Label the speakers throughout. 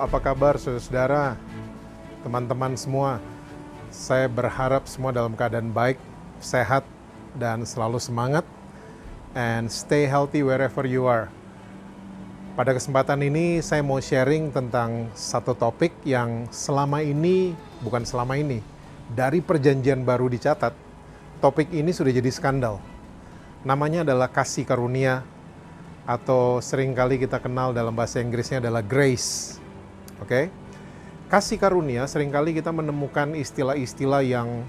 Speaker 1: apa kabar saudara-saudara, teman-teman semua? Saya berharap semua dalam keadaan baik, sehat, dan selalu semangat. And stay healthy wherever you are. Pada kesempatan ini saya mau sharing tentang satu topik yang dari perjanjian baru dicatat, topik ini sudah jadi skandal. Namanya adalah kasih karunia, atau seringkali kita kenal dalam bahasa Inggrisnya adalah grace. Oke? Kasih karunia seringkali kita menemukan istilah-istilah yang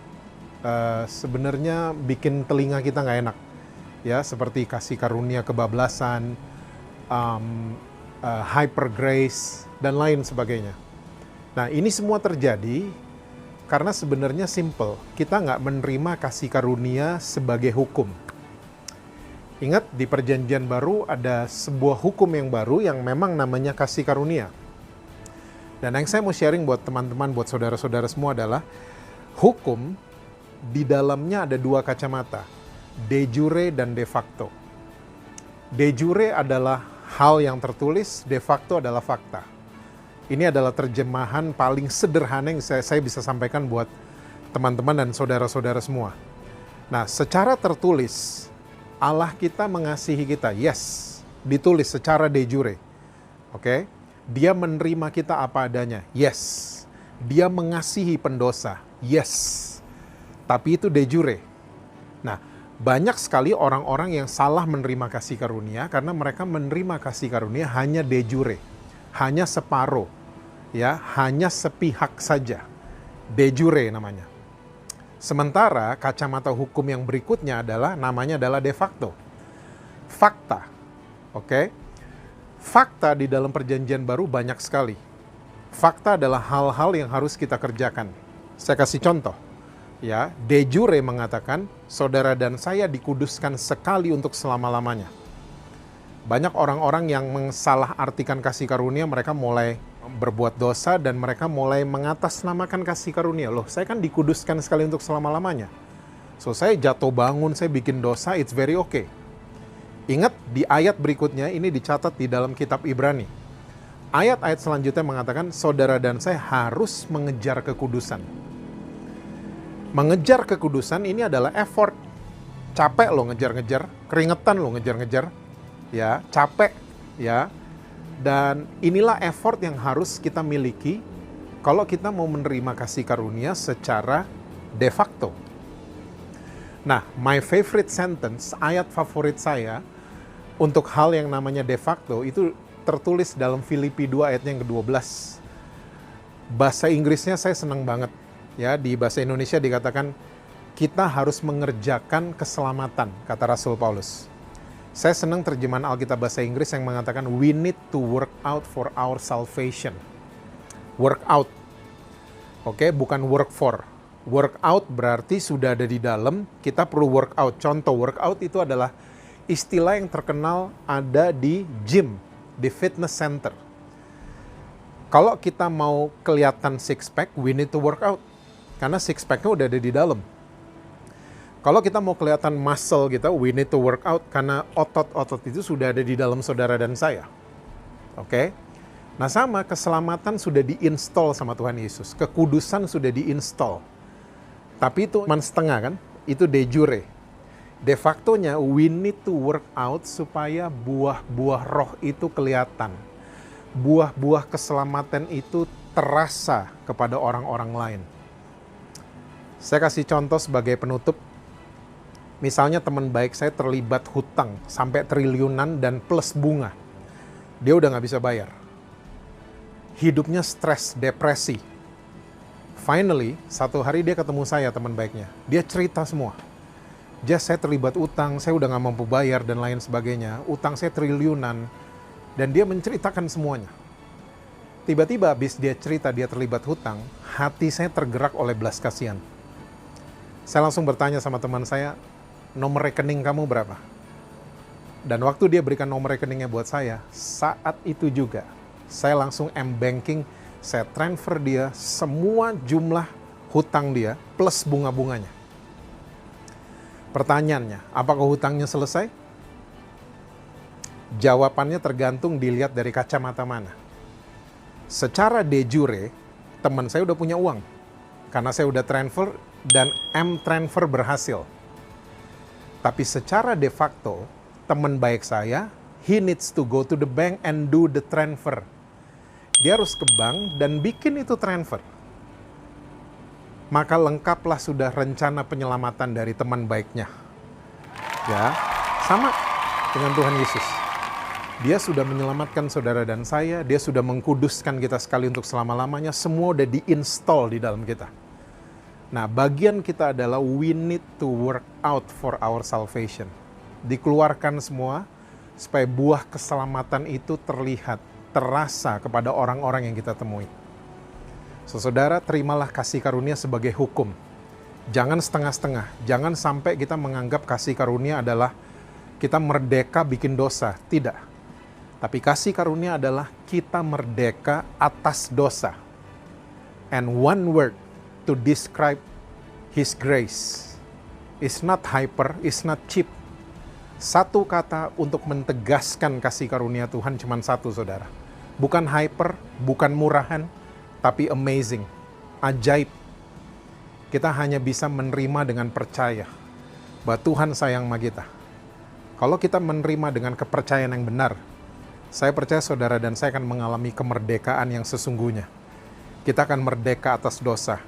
Speaker 1: sebenarnya bikin telinga kita nggak enak. Ya, seperti kasih karunia kebablasan, hyper grace, dan lain sebagainya. Nah, ini semua terjadi karena sebenarnya simple. Kita nggak menerima kasih karunia sebagai hukum. Ingat, di perjanjian baru ada sebuah hukum yang baru yang memang namanya kasih karunia. Dan yang saya mau sharing buat teman-teman, buat saudara-saudara semua adalah hukum di dalamnya ada dua kacamata, de jure dan de facto. De jure adalah hal yang tertulis, de facto adalah fakta. Ini adalah terjemahan paling sederhana yang saya bisa sampaikan buat teman-teman dan saudara-saudara semua. Nah, secara tertulis, Allah kita mengasihi kita, yes, ditulis secara de jure. Oke? Dia menerima kita apa adanya, yes. Dia mengasihi pendosa, yes. Tapi itu de jure. Nah, banyak sekali orang-orang yang salah menerima kasih karunia karena mereka menerima kasih karunia hanya de jure, hanya separuh, ya, hanya sepihak saja. De jure namanya. Sementara kacamata hukum yang berikutnya namanya adalah de facto. Fakta. Oke? Fakta di dalam perjanjian baru banyak sekali. Fakta adalah hal-hal yang harus kita kerjakan. Saya kasih contoh. Ya, de jure mengatakan saudara dan saya dikuduskan sekali untuk selama-lamanya. Banyak orang-orang yang mensalahartikan kasih karunia, mereka mulai berbuat dosa dan mereka mulai mengatasnamakan kasih karunia. Loh, saya kan dikuduskan sekali untuk selama-lamanya. So, saya jatuh bangun, saya bikin dosa, it's very okay. Ingat, di ayat berikutnya ini dicatat di dalam kitab Ibrani. Ayat-ayat selanjutnya mengatakan, saudara dan saya harus mengejar kekudusan. Mengejar kekudusan ini adalah effort. Capek lo ngejar-ngejar, keringetan lo ngejar-ngejar. Ya, capek, ya. Dan inilah effort yang harus kita miliki kalau kita mau menerima kasih karunia secara de facto. Nah, my favorite sentence, ayat favorit saya untuk hal yang namanya de facto itu tertulis dalam Filipi 2 ayat yang ke-12. Bahasa Inggrisnya saya senang banget. Ya, di bahasa Indonesia dikatakan kita harus mengerjakan keselamatan, kata Rasul Paulus. Saya senang terjemahan Alkitab bahasa Inggris yang mengatakan we need to work out for our salvation. Work out. Oke, bukan work for. Work out berarti sudah ada di dalam, kita perlu work out. Contoh work out itu adalah istilah yang terkenal ada di gym, di fitness center. Kalau kita mau kelihatan six pack, we need to work out. Karena six pack-nya udah ada di dalam. Kalau kita mau kelihatan muscle kita, we need to work out karena otot-otot itu sudah ada di dalam saudara dan saya. Oke? Nah, sama keselamatan sudah diinstal sama Tuhan Yesus. Kekudusan sudah diinstal. Tapi itu cuma setengah kan? Itu de jure. De factonya we need to work out supaya buah-buah roh itu kelihatan. Buah-buah keselamatan itu terasa kepada orang-orang lain. Saya kasih contoh sebagai penutup. Misalnya teman baik saya terlibat hutang sampai triliunan dan plus bunga. Dia udah nggak bisa bayar. Hidupnya stres, depresi. Finally, satu hari dia ketemu saya, teman baiknya. Dia cerita semua. Saya terlibat utang, saya udah nggak mampu bayar dan lain sebagainya. Utang saya triliunan. Dan dia menceritakan semuanya. Tiba-tiba habis dia cerita dia terlibat hutang, hati saya tergerak oleh belas kasihan. Saya langsung bertanya sama teman saya, nomor rekening kamu berapa? Dan waktu dia berikan nomor rekeningnya buat saya, saat itu juga saya langsung M-banking, saya transfer dia semua jumlah hutang dia plus bunga-bunganya. Pertanyaannya, apakah hutangnya selesai? Jawabannya tergantung dilihat dari kacamata mana. Secara de jure, teman saya udah punya uang. Karena saya udah transfer dan M-transfer berhasil. Tapi secara de facto, teman baik saya, he needs to go to the bank and do the transfer. Dia harus ke bank dan bikin itu transfer. Maka lengkaplah sudah rencana penyelamatan dari teman baiknya. Ya, sama dengan Tuhan Yesus. Dia sudah menyelamatkan saudara dan saya, dia sudah mengkuduskan kita sekali untuk selama-lamanya, semua udah di-install di dalam kita. Nah, bagian kita adalah we need to work out for our salvation. Dikeluarkan semua supaya buah keselamatan itu terlihat, terasa kepada orang-orang yang kita temui. Saudara, terimalah kasih karunia sebagai hukum. Jangan setengah-setengah. Jangan sampai kita menganggap kasih karunia adalah kita merdeka bikin dosa. Tidak. Tapi kasih karunia adalah kita merdeka atas dosa. And one word to describe His grace is not hyper, is not cheap. Satu kata untuk mentegaskan kasih karunia Tuhan cuma satu, saudara. Bukan hyper, bukan murahan, tapi amazing, ajaib. Kita hanya bisa menerima dengan percaya bahwa Tuhan sayang sama kita. Kalau kita menerima dengan kepercayaan yang benar, saya percaya saudara dan saya akan mengalami kemerdekaan yang sesungguhnya. Kita akan merdeka atas dosa,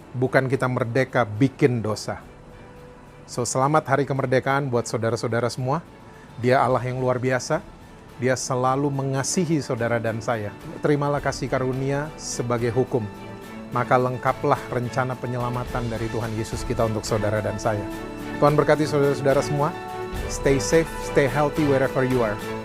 Speaker 1: bukan kita merdeka bikin dosa. So, selamat hari kemerdekaan buat saudara-saudara semua. Dia Allah yang luar biasa. Dia selalu mengasihi saudara dan saya. Terimalah kasih karunia sebagai hukum. Maka lengkaplah rencana penyelamatan dari Tuhan Yesus kita untuk saudara dan saya. Tuhan berkati saudara-saudara semua. Stay safe, stay healthy wherever you are.